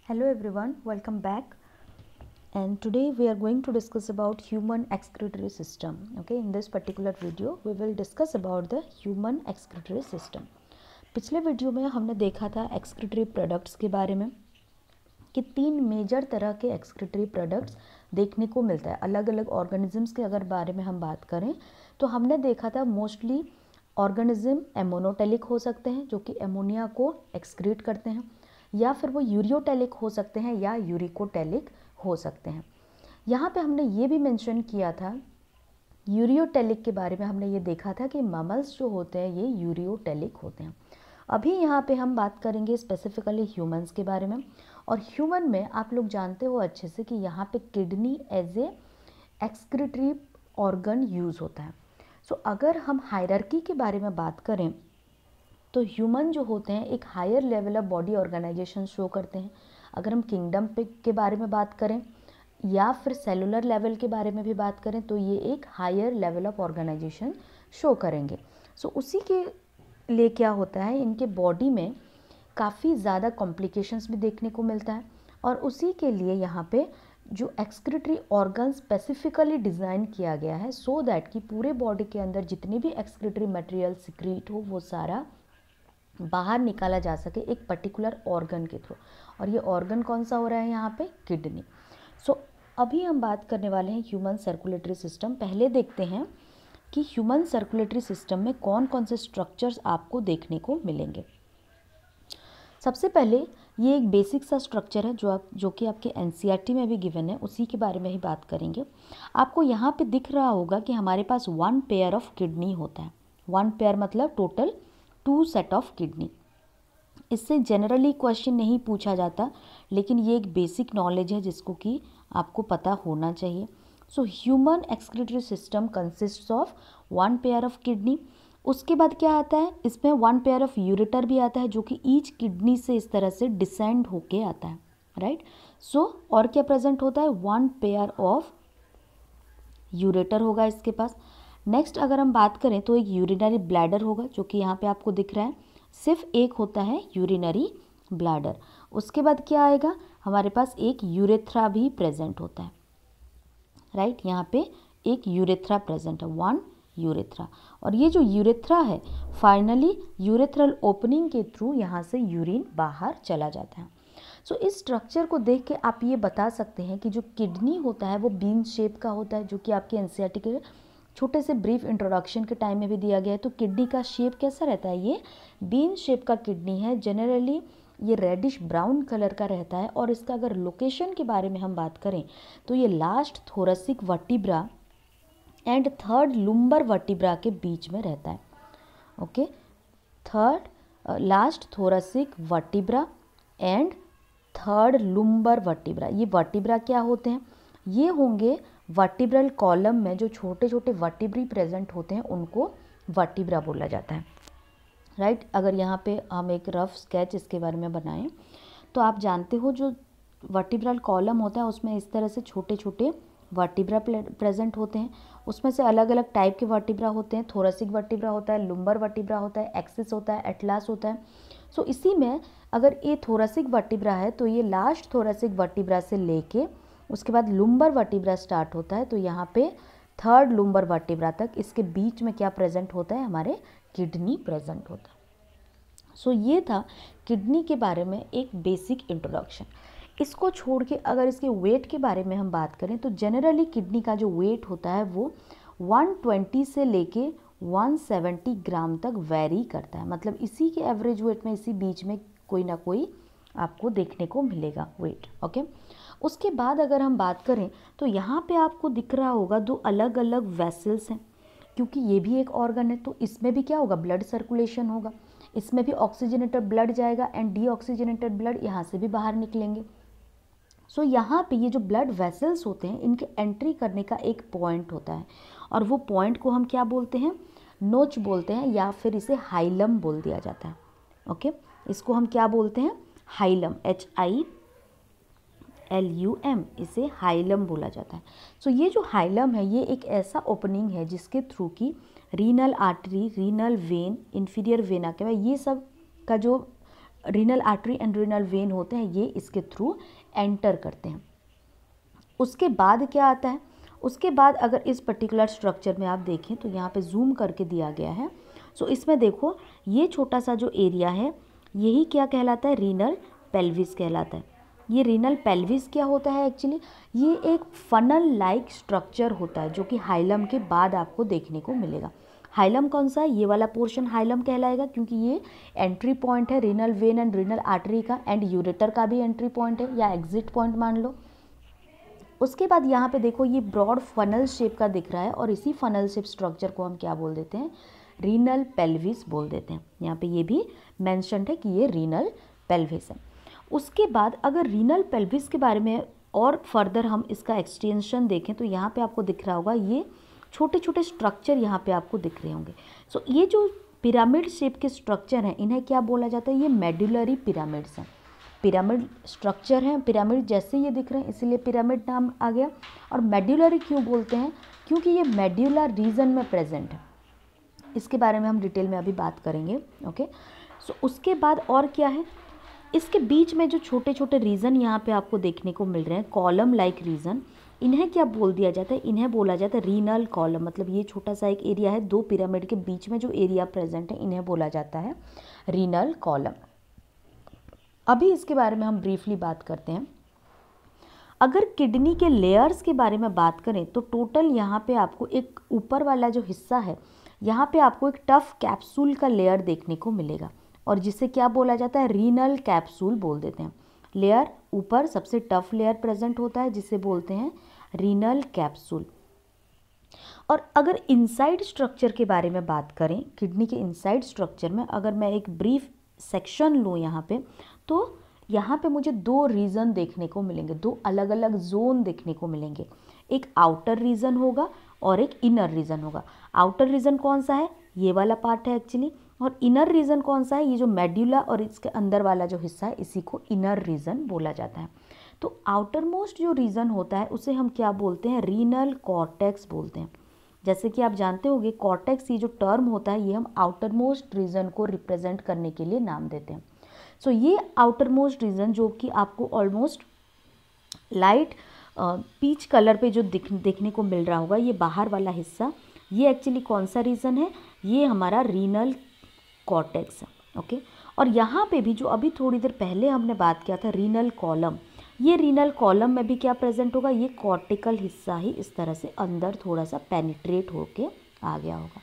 Hello everyone, welcome back. And today we are going to discuss about human excretory system. Okay, in this particular video we will discuss about the human excretory system. पिछले video में हमने देखा था excretory products के बारे में कि तीन मेजर तरह के excretory products देखने को मिलता है अलग अलग ऑर्गेनिजम्स के अगर बारे में हम बात करें तो हमने देखा था मोस्टली ऑर्गेनिज्म एमोनोटेलिक हो सकते हैं जो कि एमोनिया को एक्सक्रीट करते हैं, या फिर वो यूरियोटेलिक हो सकते हैं या यूरिकोटेलिक हो सकते हैं। यहाँ पे हमने ये भी मेंशन किया था यूरियोटेलिक के बारे में, हमने ये देखा था कि मैमल्स जो होते हैं ये यूरियोटेलिक होते हैं। अभी यहाँ पे हम बात करेंगे स्पेसिफिकली ह्यूमंस के बारे में, और ह्यूमन में आप लोग जानते हो अच्छे से कि यहाँ पे kidney as a excretory organ use होता है। सो अगर हम हायरार्की के बारे में बात करें तो ह्यूमन जो होते हैं एक higher level of body organisation show करते हैं। अगर हम किंगडम के बारे में बात करें या फिर सेलुलर लेवल के बारे में भी बात करें तो ये एक higher level of organisation show करेंगे। सो उसी के लिए क्या होता है, इनके बॉडी में काफ़ी ज़्यादा कॉम्प्लिकेशंस भी देखने को मिलता है, और उसी के लिए यहाँ पे जो एक्सक्रीटरी ऑर्गन स्पेसिफिकली डिज़ाइन किया गया है सो दैट कि पूरे बॉडी के अंदर जितनी भी एक्सक्रीटरी मटेरियल सिक्रीट हो वो सारा बाहर निकाला जा सके एक पर्टिकुलर ऑर्गन के थ्रू। और ये ऑर्गन कौन सा हो रहा है यहाँ पे, किडनी। सो अभी हम बात करने वाले हैं ह्यूमन सर्कुलेटरी सिस्टम। पहले देखते हैं कि ह्यूमन सर्कुलेटरी सिस्टम में कौन कौन से स्ट्रक्चर्स आपको देखने को मिलेंगे। सबसे पहले ये एक बेसिक सा स्ट्रक्चर है जो कि आपके एनसीईआरटी में भी गिवन है, उसी के बारे में ही बात करेंगे। आपको यहाँ पे दिख रहा होगा कि हमारे पास 1 पेयर ऑफ किडनी होता है। 1 पेयर मतलब टोटल 2 सेट ऑफ किडनी। इससे जनरली क्वेश्चन नहीं पूछा जाता, लेकिन ये एक बेसिक नॉलेज है जिसको कि आपको पता होना चाहिए। So human excretory system consists of 1 pair of kidney. उसके बाद क्या आता है, इसमें 1 पेयर ऑफ यूरेटर भी आता है जो कि ईच किडनी से इस तरह से डिसेंड होके आता है, राइट। सो और क्या प्रेजेंट होता है, 1 पेयर ऑफ यूरेटर होगा इसके पास। नेक्स्ट अगर हम बात करें तो एक यूरिनरी ब्लैडर होगा जो कि यहाँ पे आपको दिख रहा है, सिर्फ एक होता है यूरिनरी ब्लैडर। उसके बाद क्या आएगा, हमारे पास एक यूरेथ्रा भी प्रेजेंट होता है, राइट। यहाँ पे एक यूरेथ्रा प्रेजेंट है, 1 यूरेथ्रा। और ये जो यूरेथ्रा है फाइनली यूरेथ्रल ओपनिंग के थ्रू यहाँ से यूरिन बाहर चला जाता है। सो इस स्ट्रक्चर को देख के आप ये बता सकते हैं कि जो किडनी होता है वो बीन शेप का होता है, जो कि आपके एनसीईआरटी के छोटे से ब्रीफ इंट्रोडक्शन के टाइम में भी दिया गया है। तो किडनी का शेप कैसा रहता है, ये बीन शेप का किडनी है। जनरली ये रेडिश ब्राउन कलर का रहता है, और इसका अगर लोकेशन के बारे में हम बात करें तो ये last thoracic vertebra and third lumbar vertebra के बीच में रहता है। Okay, third last thoracic vertebra and third lumbar vertebra. ये वर्टिब्रा क्या होते हैं, ये होंगे वर्टिब्रल कॉलम में जो छोटे छोटे वर्टिब्री प्रेजेंट होते हैं उनको वर्टिब्रा बोला जाता है, राइट। अगर यहाँ पे हम एक रफ स्केच इसके बारे में बनाएं तो आप जानते हो जो वर्टिब्रल कॉलम होता है उसमें इस तरह से छोटे छोटे वर्टिब्रा प्रेजेंट होते हैं। उसमें से अलग अलग टाइप के वर्टिब्रा होते हैं, थोरेसिक वर्टिब्रा होता है, लुम्बर वर्टिब्रा होता है, एक्सिस होता है, एटलास होता है। सो इसी में अगर ये थोरेसिक वर्टिब्रा है तो ये लास्ट थोरेसिक वर्टिब्रा से लेके उसके बाद लुम्बर वर्टिब्रा स्टार्ट होता है, तो यहाँ पे थर्ड लुम्बर वर्टिब्रा तक इसके बीच में क्या प्रेजेंट होता है, हमारे किडनी प्रेजेंट होता है। सो ये था किडनी के बारे में एक बेसिक इंट्रोडक्शन। इसको छोड़ के अगर इसके वेट के बारे में हम बात करें तो जनरली किडनी का जो वेट होता है वो 120 से लेके 170 ग्राम तक वेरी करता है। मतलब इसी के एवरेज वेट में इसी बीच में कोई ना कोई आपको देखने को मिलेगा वेट, ओके। उसके बाद अगर हम बात करें तो यहाँ पे आपको दिख रहा होगा 2 अलग अलग वेसल्स हैं, क्योंकि ये भी एक ऑर्गन है तो इसमें भी क्या होगा, ब्लड सर्कुलेशन होगा। इसमें भी ऑक्सीजनेटेड ब्लड जाएगा एंड डीऑक्सीजनेटेड ब्लड यहाँ से भी बाहर निकलेंगे। सो यहाँ पे ये जो ब्लड वेसल्स होते हैं इनके एंट्री करने का एक पॉइंट होता है, और वो पॉइंट को हम क्या बोलते हैं, नोच बोलते हैं, या फिर इसे हाइलम बोल दिया जाता है, ओके। इसको हम क्या बोलते हैं, हाइलम, HILUM, इसे हाइलम बोला जाता है। सो ये जो हाइलम है ये एक ऐसा ओपनिंग है जिसके थ्रू की renal artery, renal vein, inferior vena के ये सब का जो renal artery and renal vein होते हैं ये इसके थ्रू एंटर करते हैं। उसके बाद क्या आता है, उसके बाद अगर इस पर्टिकुलर स्ट्रक्चर में आप देखें तो यहाँ पे जूम करके दिया गया है। सो इसमें देखो ये छोटा सा जो एरिया है यही क्या कहलाता है, रीनल पेल्विस कहलाता है। ये रीनल पेल्विस क्या होता है एक्चुअली, ये एक फनल लाइक स्ट्रक्चर होता है जो कि हाइलम के बाद आपको देखने को मिलेगा। हाइलम कौन सा है, ये वाला पोर्शन हाइलम कहलाएगा क्योंकि ये एंट्री पॉइंट है renal vein and renal artery का, एंड यूरेटर का भी एंट्री पॉइंट है या एग्जिट पॉइंट मान लो। उसके बाद यहाँ पे देखो ये ब्रॉड फनल शेप का दिख रहा है और इसी फनल शेप स्ट्रक्चर को हम क्या बोल देते हैं, रीनल पेल्विस बोल देते हैं। यहाँ पे ये भी मेंशन्ड है कि ये रीनल पेल्विस है। उसके बाद अगर रीनल पेल्विस के बारे में और फर्दर हम इसका एक्सटेंशन देखें तो यहाँ पे आपको दिख रहा होगा ये छोटे छोटे स्ट्रक्चर यहाँ पे आपको दिख रहे होंगे। सो ये जो पिरामिड शेप के स्ट्रक्चर हैं इन्हें क्या बोला जाता है, ये मेडुलरी पिरामिड्स हैं। पिरामिड स्ट्रक्चर हैं, पिरामिड जैसे ये दिख रहे हैं इसीलिए पिरामिड नाम आ गया। और मेडुलरी क्यों बोलते हैं, क्योंकि ये मेड्यूलर रीजन में प्रेजेंट है। इसके बारे में हम डिटेल में अभी बात करेंगे। ओके, सो उसके बाद और क्या है, इसके बीच में जो छोटे छोटे रीजन यहाँ पे आपको देखने को मिल रहे हैं, कॉलम लाइक रीजन, इन्हें क्या बोल दिया जाता है, इन्हें बोला जाता है रीनल कॉलम। मतलब ये छोटा सा एक एरिया है, दो पिरामिड के बीच में जो एरिया प्रेजेंट है इन्हें बोला जाता है रीनल कॉलम। अभी इसके बारे में हम ब्रीफली बात करते हैं। अगर किडनी के लेयर्स के बारे में बात करें तो टोटल यहाँ पे आपको एक ऊपर वाला जो हिस्सा है यहाँ पे आपको एक टफ कैप्सूल का लेयर देखने को मिलेगा और जिसे क्या बोला जाता है, रीनल कैप्सूल बोल देते हैं। लेयर ऊपर सबसे टफ लेयर प्रेजेंट होता है जिसे बोलते हैं रीनल कैप्सूल। और अगर इनसाइड स्ट्रक्चर के बारे में बात करें, किडनी के इनसाइड स्ट्रक्चर में अगर मैं एक ब्रीफ सेक्शन लूँ यहाँ पे, तो यहाँ पे मुझे दो रीजन देखने को मिलेंगे, दो अलग अलग जोन देखने को मिलेंगे। एक आउटर रीजन होगा और एक इनर रीजन होगा। आउटर रीजन कौन सा है, ये वाला पार्ट है एक्चुअली, और इनर रीजन कौन सा है, ये जो मेड्यूला और इसके अंदर वाला जो हिस्सा है इसी को इनर रीजन बोला जाता है। तो आउटर मोस्ट जो रीजन होता है उसे हम क्या बोलते हैं, रीनल कॉर्टेक्स बोलते हैं। जैसे कि आप जानते होंगे कॉर्टेक्स ये जो टर्म होता है ये हम आउटर मोस्ट रीजन को रिप्रेजेंट करने के लिए नाम देते हैं। सो ये आउटर मोस्ट रीजन जो कि आपको ऑलमोस्ट लाइट पीच कलर पे जो देखने को मिल रहा होगा, ये बाहर वाला हिस्सा, ये एक्चुअली कौन सा रीजन है, ये हमारा रीनल कॉर्टेक्स है। ओके, और यहाँ पे भी जो अभी थोड़ी देर पहले हमने बात किया था रीनल कॉलम, ये रीनल कॉलम में भी क्या प्रेजेंट होगा, ये कॉर्टिकल हिस्सा ही इस तरह से अंदर थोड़ा सा पेनिट्रेट होके आ गया होगा।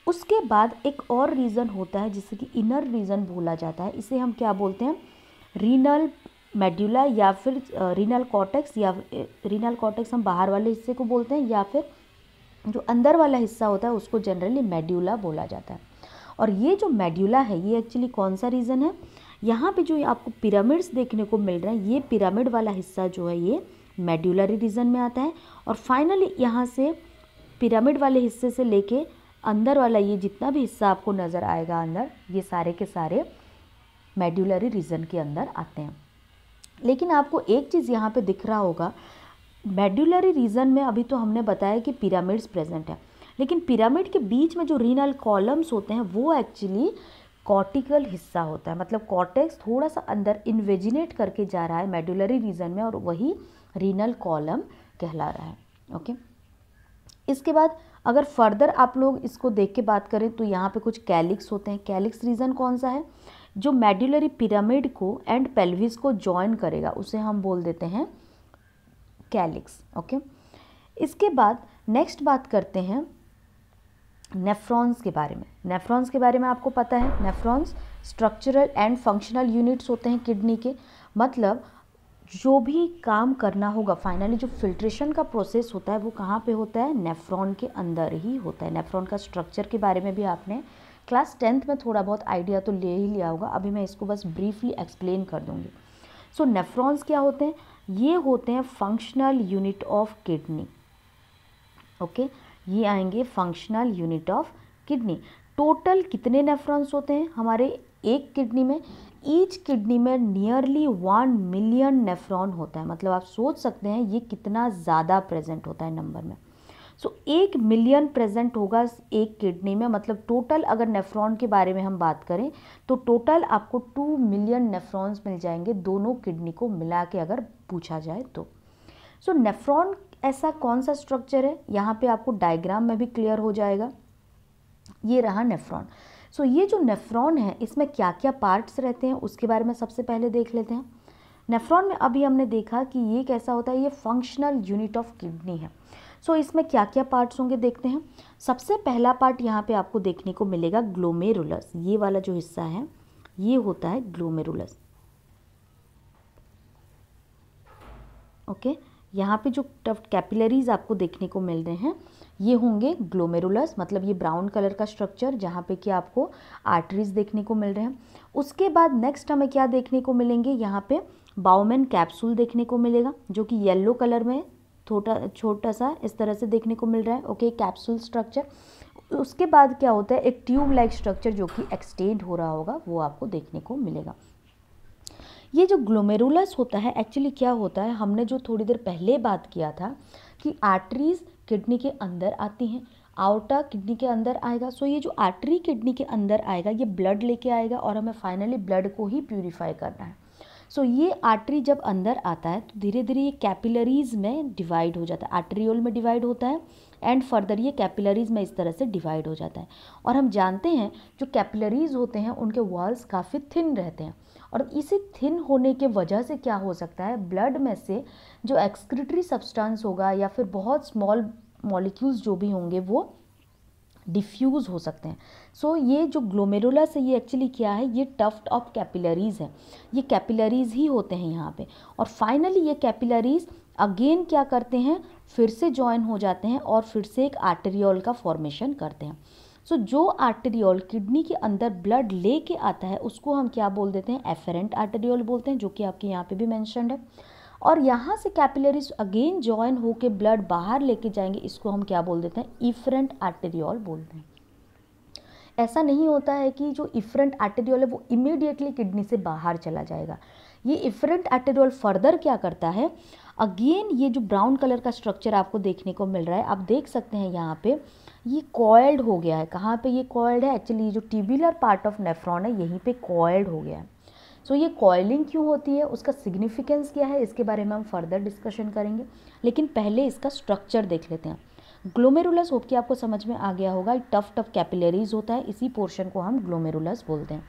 उसके बाद एक और रीजन होता है जिसे कि इनर रीजन बोला जाता है, इसे हम क्या बोलते हैं, रीनल मेड्यूला या फिर रीनल कॉर्टेक्स, या रीनल कॉर्टेक्स हम बाहर वाले हिस्से को बोलते हैं, या फिर जो अंदर वाला हिस्सा होता है उसको जनरली मेड्यूला बोला जाता है। और ये जो मेड्यूला है ये एक्चुअली कौन सा रीजन है, यहाँ पे जो आपको पिरामिड्स देखने को मिल रहे हैं ये पिरामिड वाला हिस्सा जो है ये मेड्यूलरी रीजन में आता है। और फाइनली यहाँ से पिरामिड वाले हिस्से से लेके अंदर वाला ये जितना भी हिस्सा आपको नज़र आएगा अंदर, ये सारे के सारे मेड्यूलरी रीजन के अंदर आते हैं। लेकिन आपको एक चीज़ यहाँ पे दिख रहा होगा, मेड्यूलरी रीजन में अभी तो हमने बताया कि पिरामिड्स प्रेजेंट है, लेकिन पिरामिड के बीच में जो रीनल कॉलम्स होते हैं वो एक्चुअली कॉर्टिकल हिस्सा होता है। मतलब कॉर्टेक्स थोड़ा सा अंदर इन्वेजिनेट करके जा रहा है मेडुलरी रीजन में और वही रीनल कॉलम कहला रहा है। ओके, इसके बाद अगर फर्दर आप लोग इसको देख के बात करें तो यहाँ पे कुछ कैलिक्स होते हैं। कैलिक्स रीजन कौन सा है, जो मेडुलरी पिरामिड को एंड पेल्विस को जॉइन करेगा उसे हम बोल देते हैं कैलिक्स। ओके, इसके बाद नेक्स्ट बात करते हैं नेफ्रॉन्स के बारे में। नेफ्रॉन्स के बारे में आपको पता है, nephrons structural and functional units होते हैं किडनी के। मतलब जो भी काम करना होगा, फाइनली जो फिल्ट्रेशन का प्रोसेस होता है वो कहाँ पे होता है, नेफ्रॉन के अंदर ही होता है। नेफ्रॉन का स्ट्रक्चर के बारे में भी आपने क्लास 10th में थोड़ा बहुत आइडिया तो ले ही लिया होगा, अभी मैं इसको बस ब्रीफली एक्सप्लेन कर दूँगी। सो नेफ्रॉन्स क्या होते हैं, ये होते हैं functional unit of kidney. Okay, ये आएंगे functional unit of kidney. Total कितने नेफ्रॉन्स होते हैं हमारे एक किडनी में, ईच किडनी में नियरली 1 मिलियन नेफ्रॉन होता है। मतलब आप सोच सकते हैं ये कितना ज़्यादा प्रेजेंट होता है नंबर में। सो 1 मिलियन प्रेजेंट होगा एक किडनी में, मतलब टोटल अगर नेफ्रॉन के बारे में हम बात करें तो टोटल आपको 2 मिलियन नेफ्रॉन्स मिल जाएंगे दोनों किडनी को मिला के अगर पूछा जाए तो। सो नेफ्रॉन ऐसा कौन सा स्ट्रक्चर है, यहाँ पे आपको डायग्राम में भी क्लियर हो जाएगा। ये रहा नेफ्रॉन। सो ये जो नेफ्रॉन है इसमें क्या क्या पार्ट्स रहते हैं उसके बारे में सबसे पहले देख लेते हैं। नेफ्रॉन में अभी हमने देखा कि ये कैसा होता है, ये फंक्शनल यूनिट ऑफ किडनी है। सो इसमें क्या क्या पार्ट्स होंगे देखते हैं। सबसे पहला पार्ट यहाँ पे आपको देखने को मिलेगा ग्लोमेरुलस। ये वाला जो हिस्सा है ये होता है ग्लोमेरुलस। ओके, यहाँ पे जो कैपिलरीज आपको देखने को मिल रहे हैं ये होंगे ग्लोमेरुलस, मतलब ये ब्राउन कलर का स्ट्रक्चर जहाँ पे कि आपको आर्टरीज देखने को मिल रहे हैं। उसके बाद नेक्स्ट हमें क्या देखने को मिलेंगे, यहाँ पे बाउमेन कैप्सूल देखने को मिलेगा जो कि येलो कलर में छोटा सा इस तरह से देखने को मिल रहा है। Okay, capsule structure. उसके बाद क्या होता है, एक ट्यूब लाइक स्ट्रक्चर जो कि एक्सटेंड हो रहा होगा वो आपको देखने को मिलेगा। ये जो ग्लोमेरुलस होता है एक्चुअली क्या होता है, हमने जो थोड़ी देर पहले बात किया था कि आर्टरीज किडनी के अंदर आती हैं, आउटा किडनी के अंदर आएगा। सो ये जो आर्टरी किडनी के अंदर आएगा ये ब्लड लेके आएगा और हमें फाइनली ब्लड को ही प्यूरिफाई करना है। सो ये आर्टरी जब अंदर आता है तो धीरे धीरे ये कैपिलरीज में डिवाइड हो जाता है, आर्टरियोल में डिवाइड होता है एंड फर्दर ये कैपिलरीज में इस तरह से डिवाइड हो जाता है। और हम जानते हैं जो कैपिलरीज होते हैं उनके वॉल्स काफ़ी थिन रहते हैं और इसी थिन होने के वजह से क्या हो सकता है, ब्लड में से जो एक्सक्रीटरी सब्सटेंस होगा या फिर बहुत स्मॉल मॉलिक्यूल्स जो भी होंगे वो डिफ्यूज़ हो सकते हैं। सो ये जो ग्लोमेरुलस है ये एक्चुअली क्या है, ये टफ्ट ऑफ कैपिलरीज है, ये कैपिलरीज ही होते हैं यहाँ पे। और फाइनली ये कैपिलरीज अगेन क्या करते हैं, फिर से ज्वाइन हो जाते हैं और फिर से एक आर्टेरियोल का फॉर्मेशन करते हैं। सो जो आर्टेरियोल किडनी के अंदर ब्लड लेके आता है उसको हम क्या बोल देते हैं, एफेरेंट आर्टेरियोल बोलते हैं, जो कि आपके यहाँ पे भी मेंशन्ड है। और यहाँ से कैपिलरीज अगेन ज्वाइन होके ब्लड बाहर लेके जाएंगे, इसको हम क्या बोल देते हैं, इफरेंट आर्टेरियोल बोलते हैं। ऐसा नहीं होता है कि जो इफरेंट आर्टेरियोल है वो इमीडिएटली किडनी से बाहर चला जाएगा। ये इफरेंट आर्टेरियोल फर्दर क्या करता है, अगेन ये जो ब्राउन कलर का स्ट्रक्चर आपको देखने को मिल रहा है, आप देख सकते हैं यहाँ पे ये कॉइल्ड हो गया है। कहाँ पे ये कॉइल्ड है, एक्चुअली ये जो ट्यूबुलर पार्ट ऑफ नेफ्रॉन है यहीं पे कॉइल्ड हो गया है। सो ये कॉइलिंग क्यों होती है, उसका सिग्निफिकेंस क्या है, इसके बारे में हम फर्दर डिस्कशन करेंगे, लेकिन पहले इसका स्ट्रक्चर देख लेते हैं। ग्लोमेरुलस होप कि आपको समझ में आ गया होगा, टफ कैपिलरीज होता है, इसी पोर्शन को हम ग्लोमेरुलस बोलते हैं।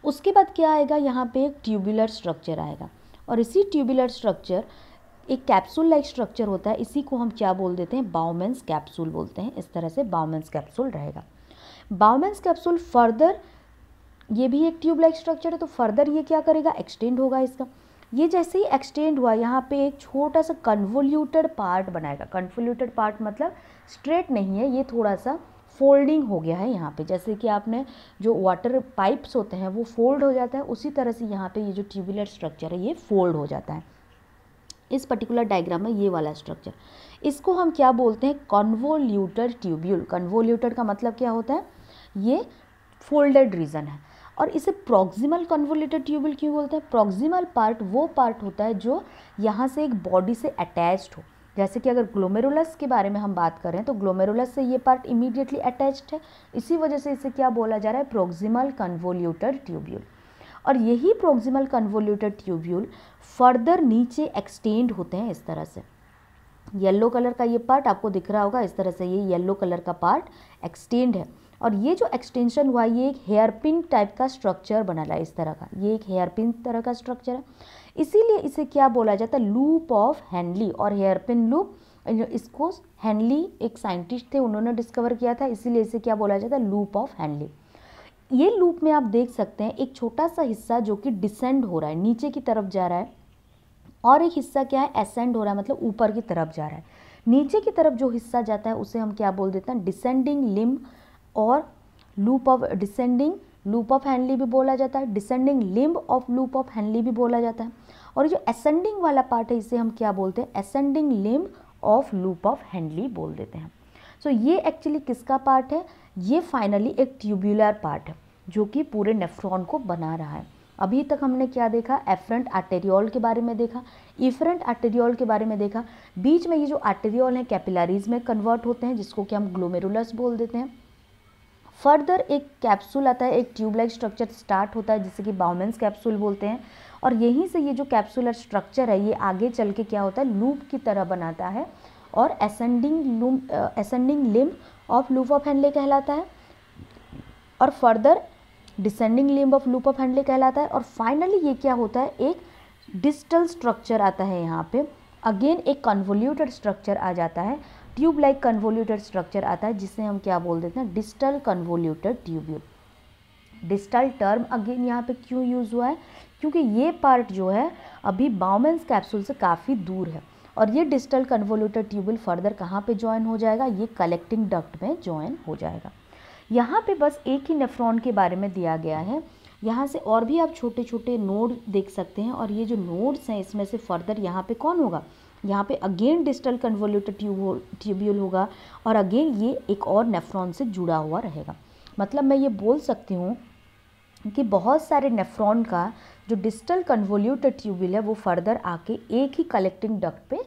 उसके बाद क्या आएगा, यहाँ पे एक ट्यूबुलर स्ट्रक्चर आएगा और इसी ट्यूबुलर स्ट्रक्चर एक कैप्सूल लाइक स्ट्रक्चर होता है, इसी को हम क्या बोल देते हैं, बाउमेन्स कैप्सूल बोलते हैं। इस तरह से बाउमेन्स कैप्सूल रहेगा। बाउमेन्स कैप्सूल फर्दर ये भी एक ट्यूब लाइक स्ट्रक्चर है, तो फर्दर ये क्या करेगा, एक्सटेंड होगा इसका। ये जैसे ही एक्सटेंड हुआ यहाँ पे एक छोटा सा कन्वोल्यूटेड पार्ट बनाएगा। कन्वोल्यूटेड पार्ट मतलब स्ट्रेट नहीं है, ये थोड़ा सा फोल्डिंग हो गया है यहाँ पे, जैसे कि आपने जो वाटर पाइप्स होते हैं वो फोल्ड हो जाता है, उसी तरह से यहाँ पे ये जो ट्यूबुलर स्ट्रक्चर है ये फोल्ड हो जाता है। इस पर्टिकुलर डायग्राम में ये वाला स्ट्रक्चर, इसको हम क्या बोलते हैं, कन्वोल्यूटेड ट्यूब्यूल। कन्वोल्यूटेड का मतलब क्या होता है, ये फोल्डेड रीजन है। और इसे प्रॉक्सिमल कन्वोल्यूटेड ट्यूब्यूल क्यों बोलते हैं, प्रॉक्सिमल पार्ट वो पार्ट होता है जो यहाँ से एक बॉडी से अटैच्ड हो। जैसे कि अगर ग्लोमेरुलस के बारे में हम बात करें तो ग्लोमेरुलस से ये पार्ट इमीडिएटली अटैच्ड है, इसी वजह से इसे क्या बोला जा रहा है, प्रॉक्सिमल कन्वोल्यूटेड ट्यूब्यूल। और यही प्रॉक्सिमल कन्वोल्यूटेड ट्यूब्यूल फर्दर नीचे एक्सटेंड होते हैं इस तरह से। येलो कलर का ये पार्ट आपको दिख रहा होगा, इस तरह से ये येलो कलर का पार्ट एक्सटेंड है। और ये जो एक्सटेंशन हुआ ये एक हेयर पिन टाइप का स्ट्रक्चर बना है इस तरह का, ये एक हेयर पिन तरह का स्ट्रक्चर है, इसीलिए इसे क्या बोला जाता है, लूप ऑफ हेनली और हेयर पिन लूप। इसको हेनली एक साइंटिस्ट थे, उन्होंने डिस्कवर किया था, इसीलिए इसे क्या बोला जाता है, लूप ऑफ हेनली। ये लूप में आप देख सकते हैं एक छोटा सा हिस्सा जो कि डिसेंड हो रहा है, नीचे की तरफ जा रहा है, और एक हिस्सा क्या है, एसेंड हो रहा है, मतलब ऊपर की तरफ जा रहा है। नीचे की तरफ जो हिस्सा जाता है उसे हम क्या बोल देते हैं, डिसेंडिंग लिम्ब और loop of descending loop of Henley भी बोला जाता है, descending limb of loop of Henley भी बोला जाता है। और जो असेंडिंग वाला पार्ट है इसे हम क्या बोलते हैं, ascending limb of loop of Henley बोल देते हैं। सो ये एक्चुअली किसका पार्ट है, ये फाइनली एक ट्यूबुलर पार्ट है जो कि पूरे नेफ्रॉन को बना रहा है। अभी तक हमने क्या देखा, एफरेंट आर्टेरियोल के बारे में देखा, इफरेंट आर्टेरियोल के बारे में देखा। बीच में ये जो आर्टेरियोल हैं कैपिलरीज में कन्वर्ट होते हैं, जिसको कि हम ग्लोमेरुलस बोल देते हैं। फर्दर एक कैप्सूल आता है, एक ट्यूब लाइक स्ट्रक्चर स्टार्ट होता है जिसे कि बाउमेंस कैप्सूल बोलते हैं, और यहीं से ये जो कैप्सुलर स्ट्रक्चर है ये आगे चल के क्या होता है, लूप की तरह बनाता है और ascending limb of loop of Henle कहलाता है, और further descending limb of loop of Henle कहलाता है, और फाइनली ये क्या होता है, एक डिस्टल स्ट्रक्चर आता है यहाँ पे, अगेन एक कन्वोल्यूटेड स्ट्रक्चर आ जाता है, ट्यूब लाइक कन्वोल्यूटेड स्ट्रक्चर आता है जिसे हम क्या बोल देते हैं, distal convoluted tubule. Distal term again यहाँ पे क्यों यूज़ हुआ है, क्योंकि ये पार्ट जो है अभी बाउमेंस कैप्सूल से काफ़ी दूर है, और ये डिस्टल कन्वोल्यूटेड ट्यूब्यूल फर्दर कहाँ पे ज्वाइन हो जाएगा, ये कलेक्टिंग डक्ट में ज्वाइन हो जाएगा। यहाँ पे बस एक ही नेफ्रॉन के बारे में दिया गया है, यहाँ से और भी आप छोटे छोटे नोड देख सकते हैं, और ये जो नोड्स हैं इसमें से फर्दर यहाँ पे कौन होगा, यहाँ पे अगेन डिस्टल कन्वोल्यूटेड ट्यूब्यूल होगा, और अगेन ये एक और नेफ्रॉन से जुड़ा हुआ रहेगा। मतलब मैं ये बोल सकती हूँ कि बहुत सारे नेफ्रॉन का जो डिस्टल कन्वोल्यूटेड ट्यूब्यूल है वो फर्दर आके एक ही कलेक्टिंग डक्ट पे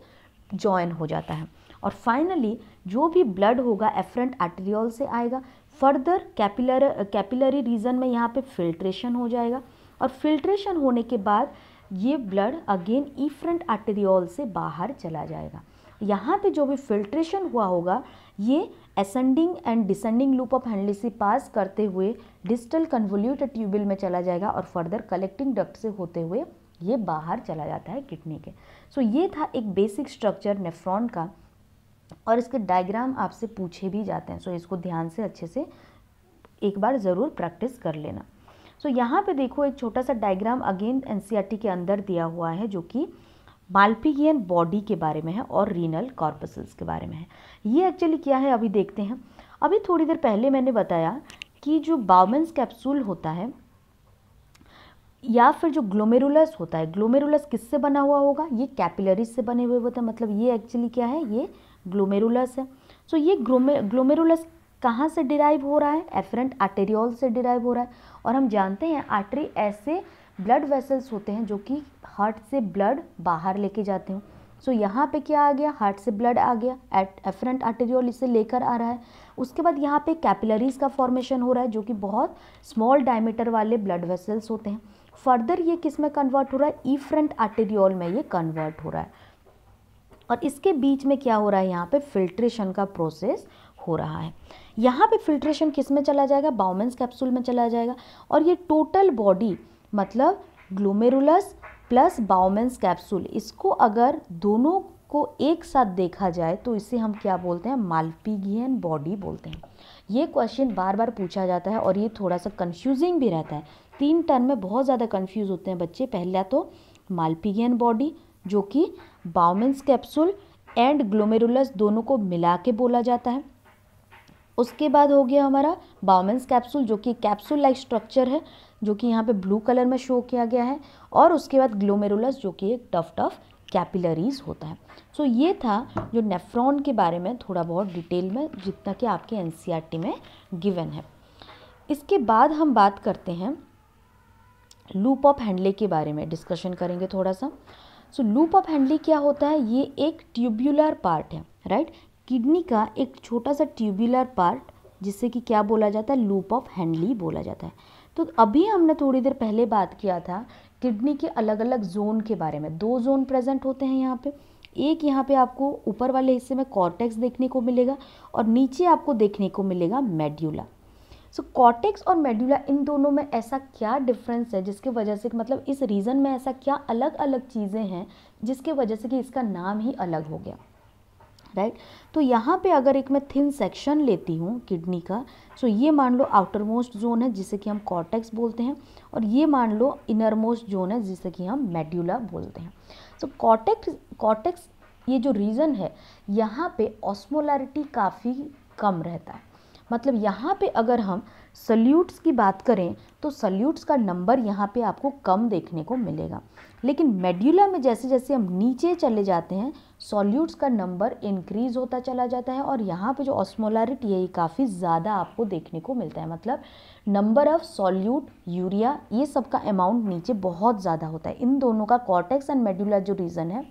जॉइन हो जाता है, और फाइनली जो भी ब्लड होगा एफरेंट आर्टेरियोल से आएगा, फर्दर कैपिलरी रीजन में यहाँ पे फिल्ट्रेशन हो जाएगा, और फिल्ट्रेशन होने के बाद ये ब्लड अगेन इफरेंट आर्टेरियोल से बाहर चला जाएगा। यहाँ पे जो भी फिल्ट्रेशन हुआ होगा ये ascending and descending loop of Henle से पास करते हुए डिस्टल कन्वोल्यूटेड ट्यूब्यूल में चला जाएगा, और फर्दर कलेक्टिंग डक्ट से होते हुए ये बाहर चला जाता है किडनी के। सो ये था एक बेसिक स्ट्रक्चर नेफ्रॉन का, और इसके डायग्राम आपसे पूछे भी जाते हैं, सो इसको ध्यान से अच्छे से एक बार ज़रूर प्रैक्टिस कर लेना। सो यहाँ पे देखो एक छोटा सा डायग्राम अगेन एनसीईआरटी के अंदर दिया हुआ है, जो कि माल्पिगियन बॉडी के बारे में है और रीनल कॉर्पसल्स के बारे में है। ये एक्चुअली क्या है अभी देखते हैं। अभी थोड़ी देर पहले मैंने बताया कि जो बाउमेंस कैप्सूल होता है या फिर जो ग्लोमेरुलस होता है, ग्लोमेरुलस किससे बना हुआ होगा, ये कैपिलरीज से बने हुए होते हैं, मतलब ये एक्चुअली क्या है, ये ग्लोमेरुलस है। सो ये ग्लोमेरुलस कहाँ से डिराइव हो रहा है, एफरेंट आर्टेरियोल से डिराइव हो रहा है, और हम जानते हैं आर्टरी ऐसे ब्लड वेसल्स होते हैं जो कि हार्ट से ब्लड बाहर लेके जाते हैं। सो यहाँ पे क्या आ गया, हार्ट से ब्लड आ गया, एफरेंट आर्टेरियोल इसे लेकर आ रहा है। उसके बाद यहाँ पे कैपिलरीज का फॉर्मेशन हो रहा है जो कि बहुत स्मॉल डायमीटर वाले ब्लड वेसल्स होते हैं। फर्दर ये किस में कन्वर्ट हो रहा है, इफरेंट आर्टेरियोल में ये कन्वर्ट हो रहा है, और इसके बीच में क्या हो रहा है, यहाँ पे फिल्ट्रेशन का प्रोसेस हो रहा है। यहाँ पे फिल्ट्रेशन किस में चला जाएगा, बाउमेंस कैप्सूल में चला जाएगा, और ये टोटल बॉडी मतलब ग्लोमेरुलस प्लस बाउमेंस कैप्सूल, इसको अगर दोनों को एक साथ देखा जाए तो इसे हम क्या बोलते हैं, माल्पिगियन बॉडी बोलते हैं। ये क्वेश्चन बार बार पूछा जाता है और ये थोड़ा सा कंफ्यूजिंग भी रहता है। 3 टर्म में बहुत ज़्यादा कंफ्यूज होते हैं बच्चे। पहला तो माल्पिगियन बॉडी जो कि बाउमेंस कैप्सूल एंड ग्लोमेरुलस दोनों को मिला के बोला जाता है। उसके बाद हो गया हमारा बाउमेंस कैप्सूल जो कि कैप्सूल लाइक स्ट्रक्चर है, जो कि यहाँ पे ब्लू कलर में शो किया गया है, और उसके बाद ग्लोमेरुलस जो कि एक टफ कैपिलरीज होता है। सो ये था जो नेफ्रॉन के बारे में थोड़ा बहुत डिटेल में, जितना कि आपके एनसीईआरटी में गिवन है। इसके बाद हम बात करते हैं लूप ऑफ हैंडले के बारे में, डिस्कशन करेंगे थोड़ा सा। सो लूप ऑफ हैंडले क्या होता है, ये एक ट्यूब्यूलर पार्ट है, राइट, किडनी का एक छोटा सा ट्यूब्यूलर पार्ट जिससे कि क्या बोला जाता है, लूप ऑफ हैंडले बोला जाता है। तो अभी हमने थोड़ी देर पहले बात किया था किडनी के अलग अलग जोन के बारे में। 2 जोन प्रेजेंट होते हैं यहाँ पे। एक यहाँ पे आपको ऊपर वाले हिस्से में कॉर्टेक्स देखने को मिलेगा और नीचे आपको देखने को मिलेगा मेड्यूला। सो कॉर्टेक्स और मेड्यूला, इन दोनों में ऐसा क्या डिफरेंस है जिसके वजह से, मतलब इस रीजन में ऐसा क्या अलग अलग चीज़ें हैं जिसके वजह से कि इसका नाम ही अलग हो गया, राइट। तो यहाँ पे अगर एक मैं थिन सेक्शन लेती हूँ किडनी का, सो ये मान लो आउटर मोस्ट जोन है जिसे कि हम कॉर्टेक्स बोलते हैं, और ये मान लो इनर मोस्ट जोन है जिसे कि हम मेड्यूला बोलते हैं। सो कॉर्टेक्स ये जो रीजन है यहाँ पे ऑस्मोलैरिटी काफ़ी कम रहता है। मतलब यहाँ पे अगर हम सल्यूट्स की बात करें तो सल्यूट्स का नंबर यहाँ पे आपको कम देखने को मिलेगा, लेकिन मेड्यूला में जैसे जैसे हम नीचे चले जाते हैं सॉल्यूट्स का नंबर इंक्रीज होता चला जाता है, और यहाँ पे जो ऑस्मोलैरिटी है ये काफ़ी ज़्यादा आपको देखने को मिलता है। मतलब नंबर ऑफ सॉल्यूट यूरिया, ये सब का अमाउंट नीचे बहुत ज़्यादा होता है। इन दोनों का कॉर्टेक्स एंड मेडुला जो रीजन है,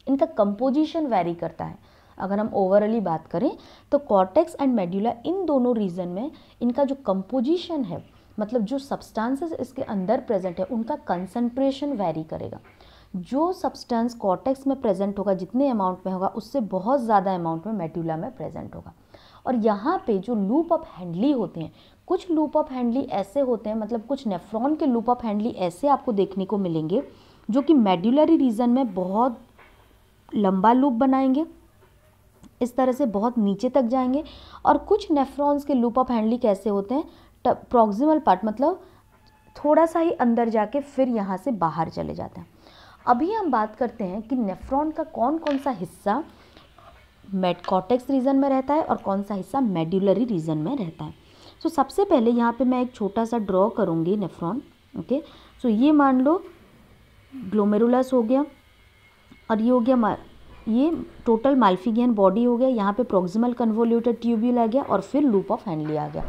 इनका कंपोजिशन वेरी करता है। अगर हम ओवरऑली बात करें तो कॉर्टेक्स एंड मेडुला, इन दोनों रीजन में इनका जो कंपोजिशन है, मतलब जो सब्सटेंसेस इसके अंदर प्रेजेंट है, उनका कंसंट्रेशन वेरी करेगा। जो सब्सटेंस कॉर्टेक्स में प्रेजेंट होगा, जितने अमाउंट में होगा, उससे बहुत ज़्यादा अमाउंट में मेडुला में प्रेजेंट होगा। और यहाँ पे जो लूप ऑफ हैंडली होते हैं, कुछ लूप ऑफ हैंडली ऐसे होते हैं, मतलब कुछ नेफ्रॉन के लूप ऑफ हैंडली ऐसे आपको देखने को मिलेंगे जो कि मेडुलरी रीजन में बहुत लंबा लूप बनाएंगे, इस तरह से बहुत नीचे तक जाएंगे। और कुछ नेफ्रॉन्स के लूप ऑफ हैंडली कैसे होते हैं, प्रॉक्सिमल पार्ट, मतलब थोड़ा सा ही अंदर जाके फिर यहाँ से बाहर चले जाते हैं। अभी हम बात करते हैं कि नेफ्रॉन का कौन कौन सा हिस्सा कॉर्टेक्स रीजन में रहता है और कौन सा हिस्सा मेडुलरी रीजन में रहता है। सो सबसे पहले यहाँ पे मैं एक छोटा सा ड्रॉ करूँगी नेफ्रॉन। ओके, सो ये मान लो ग्लोमेरुलस हो गया, और ये हो गया ये टोटल माल्फिगियन बॉडी हो गया। यहाँ पे प्रॉक्सिमल कन्वोल्यूटेड ट्यूब्यूल आ गया और फिर लूप ऑफ हैंडली आ गया।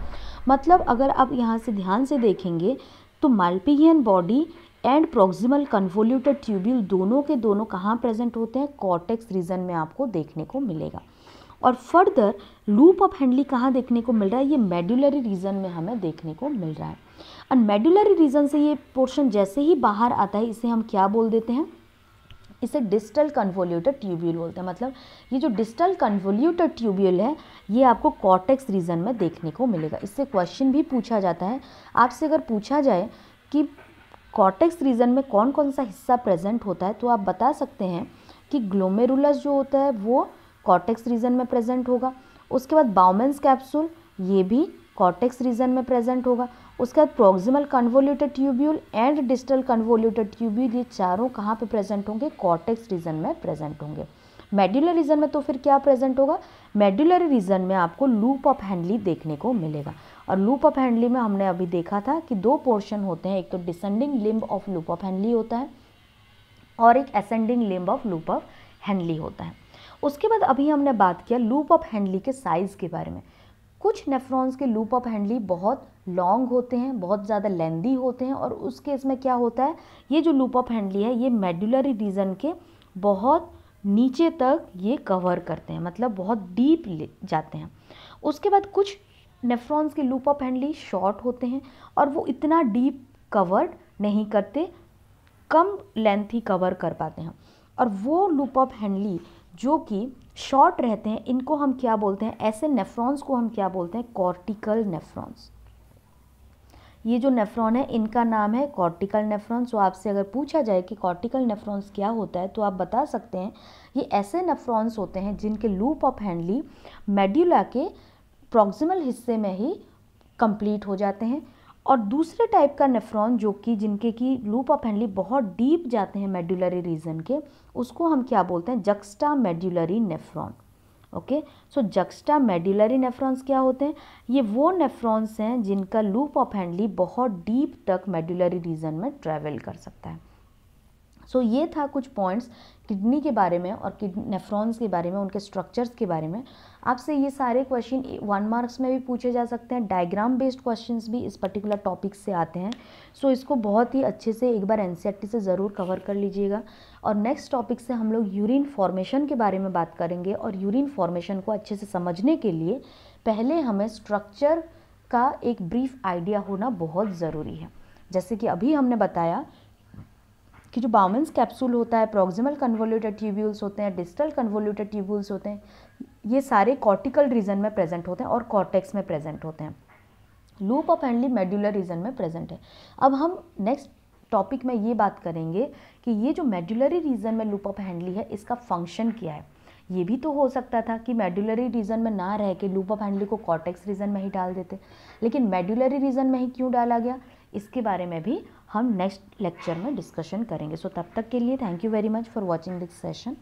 मतलब अगर आप यहाँ से ध्यान से देखेंगे तो malpighian body and proximal convoluted tubule दोनों के दोनों कहाँ प्रेजेंट होते हैं, कॉर्टेक्स रीजन में आपको देखने को मिलेगा। और फर्दर लूप ऑफ हैंडली कहाँ देखने को मिल रहा है, ये मेडुलरी रीजन में हमें देखने को मिल रहा है। और मेडुलरी रीजन से ये पोर्शन जैसे ही बाहर आता है, इसे हम क्या बोल देते हैं, इसे डिस्टल कन्वोल्यूटेड ट्यूब्यूल बोलते हैं। मतलब ये जो डिस्टल कन्वोल्यूटेड ट्यूब्यूल है, ये आपको कॉर्टेक्स रीजन में देखने को मिलेगा। इससे क्वेश्चन भी पूछा जाता है आपसे, अगर पूछा जाए कि कॉर्टेक्स रीजन में कौन कौन सा हिस्सा प्रेजेंट होता है, तो आप बता सकते हैं कि ग्लोमेरुलस जो होता है वो कॉर्टेक्स रीजन में प्रेजेंट होगा। उसके बाद बाउमेन्स कैप्सूल, ये भी कॉर्टेक्स रीजन में प्रेजेंट होगा। उसके बाद proximal convoluted tubule and distal convoluted tubule, ये चारों कहाँ पे प्रेजेंट होंगे, कॉर्टेक्स रीजन में प्रेजेंट होंगे। मेडुलर रीजन में तो फिर क्या प्रेजेंट होगा, मेडुलरी रीजन में आपको लूप ऑफ हैंडली देखने को मिलेगा। और लूप ऑफ हैंडली में हमने अभी देखा था कि दो पोर्शन होते हैं, एक तो descending limb of loop of Henle होता है और एक ascending limb of loop of Henle होता है। उसके बाद अभी हमने बात किया लूप ऑफ हैंडली के साइज़ के बारे में। कुछ नेफ्रॉन्स के लूप ऑफ हैंडली बहुत लॉन्ग होते हैं, बहुत ज़्यादा लेंदी होते हैं, और उस केस में क्या होता है, ये जो लूप ऑफ हैंडली है ये मेडुलरी रीजन के बहुत नीचे तक ये कवर करते हैं, मतलब बहुत डीप जाते हैं। उसके बाद कुछ नेफ्रॉन्स के लूप ऑफ हैंडली शॉर्ट होते हैं और वो इतना डीप कवर्ड नहीं करते, कम लेंथ ही कवर कर पाते हैं। और वो लूप ऑफ हैंडली जो कि शॉर्ट रहते हैं, इनको हम क्या बोलते हैं, ऐसे नेफ्रॉन्स को हम क्या बोलते हैं, कॉर्टिकल नेफ्रॉन्स। ये जो नेफ्रॉन है इनका नाम है कॉर्टिकल नेफ्रॉन्स। तो आपसे अगर पूछा जाए कि कॉर्टिकल नेफ्रॉन्स क्या होता है, तो आप बता सकते हैं ये ऐसे नेफ्रॉन्स होते हैं जिनके लूप ऑफ हैंडली मेडुला के प्रॉक्सिमल हिस्से में ही कंप्लीट हो जाते हैं। और दूसरे टाइप का नेफ्रॉन जो कि जिनके की लूप ऑफ हैंडली बहुत डीप जाते हैं मेडुलरी रीजन के, उसको हम क्या बोलते हैं, जक्स्टा मेडुलरी नेफ्रॉन। ओके, सो जक्स्टा मेडुलरी नेफ्रॉन्स क्या होते हैं, ये वो नेफ्रॉन्स हैं जिनका लूप ऑफ हैंडली बहुत डीप तक मेडुलरी रीजन में ट्रैवल कर सकता है। सो ये था कुछ पॉइंट्स किडनी के बारे में और नेफ्रॉन्स के बारे में, उनके स्ट्रक्चर्स के बारे में। आपसे ये सारे क्वेश्चन 1 मार्क्स में भी पूछे जा सकते हैं, डायग्राम बेस्ड क्वेश्चंस भी इस पर्टिकुलर टॉपिक से आते हैं। सो इसको बहुत ही अच्छे से एक बार एनसीईआरटी से ज़रूर कवर कर लीजिएगा। और नेक्स्ट टॉपिक से हम लोग यूरिन फॉर्मेशन के बारे में बात करेंगे। और यूरिन फॉर्मेशन को अच्छे से समझने के लिए पहले हमें स्ट्रक्चर का एक ब्रीफ आइडिया होना बहुत ज़रूरी है। जैसे कि अभी हमने बताया कि जो बाउमेन्स कैप्सूल होता है, प्रॉक्सिमल कन्वोल्यूटेड ट्यूब्यूल्स होते हैं, डिस्टल कन्वोल्यूटेड ट्यूब्यूल्स होते हैं, ये सारे कॉर्टिकल रीजन में प्रेजेंट होते हैं और कॉर्टेक्स में प्रेजेंट होते हैं। लूप ऑफ हैंडली मेडुलर रीजन में प्रेजेंट है। अब हम नेक्स्ट टॉपिक में ये बात करेंगे कि ये जो मेडुलरी रीजन में लूप ऑफ हैंडली है, इसका फंक्शन क्या है। ये भी तो हो सकता था कि मेडुलरी रीजन में ना रह के लूप ऑफ हैंडली को कॉर्टेक्स रीजन में ही डाल देते, लेकिन मेडुलरी रीजन में ही क्यों डाला गया, इसके बारे में भी हम नेक्स्ट लेक्चर में डिस्कशन करेंगे। सो तब तक के लिए thank you very much for watching this session.